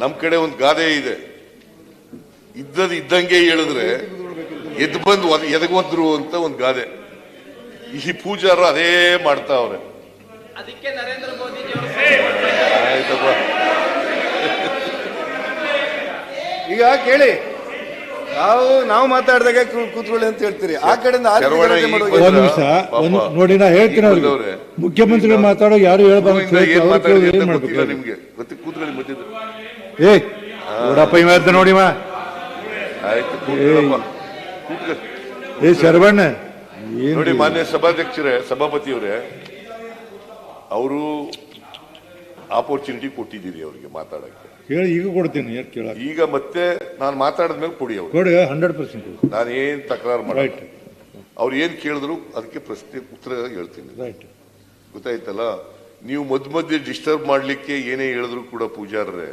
ನಮ್ ಕಡೆ ಒಂದು ಗಾದೆ ಇದೆ, ಇದ್ದಂಗೆ ಹೇಳಿದ್ರೆ ಎದ್ದು ಬಂದು ಎದಗೊಂದ್ರು ಅಂತ ಒಂದು ಗಾದೆ. ಈ ಪೂಜಾರು ಅದೇ ಮಾಡ್ತಾವ್ರೆ. ಅದಕ್ಕೆ ನರೇಂದ್ರ ಮೋದಿ ಆಯ್ತಪ್ಪ. ಈಗ ಕೇಳಿ, ನಾವು ಮಾತಾಡಿದಾಗ ಕೂತ್ಕೊಳ್ಳಿ ಅಂತ ಹೇಳ್ತೀರಿ, ಆ ಕಡೆಯಿಂದ ಒಂದ್ ನಿಮಿಷ ನೋಡಿ, ನಾ ಹೇಳ್ತೀನಿ ಅವ್ರಿಗೆ, ಮುಖ್ಯಮಂತ್ರಿಗಳು ಮಾತಾಡೋ ಯಾರು ಹೇಳ್ಬಾರ್ದು. ನಿಮ್ಗೆ ಕೂತ್ಕೊಳ್ಳಿ ಮಧ್ಯದ. ಏ ನೋಡಪ್ಪ ಇವ ನೋಡಿವ. ಆಯ್ತು ಏ ಶರವಣ್ಣ ನೋಡಿ, ಮಾನ್ಯ ಸಭಾಧ್ಯಕ್ಷರೇ, ಸಭಾಪತಿಯವರೇ, ಅವರು ಆಪರ್ಚುನಿಟಿ ಕೊಟ್ಟಿದ್ದೀರಿ ಅವ್ರಿಗೆ ಮಾತಾಡಕ್ಕೆ. ಹೇಳಿ, ಈಗ ಕೊಡ್ತೀನಿ. ಈಗ ಮತ್ತೆ ನಾನು ಮಾತಾಡಿದ್ಮೇಲೆ ಕೊಡಿ ಅವ್ರು ಕೊಡಿ, 100%. ನಾನು ಏನ್ ತಕರಾರು ಮಾಡಿ, ಅವ್ರು ಏನ್ ಕೇಳಿದ್ರು ಅದಕ್ಕೆ ಪ್ರಶ್ನೆ ಉತ್ತರ ಹೇಳ್ತೀನಿ. ಗೊತ್ತಾಯ್ತಲ್ಲ? ನೀವು ಮಧ್ಯ ಡಿಸ್ಟರ್ಬ್ ಮಾಡ್ಲಿಕ್ಕೆ ಏನೇ ಹೇಳಿದ್ರು ಕೂಡ ಪೂಜಾರ್ರೆ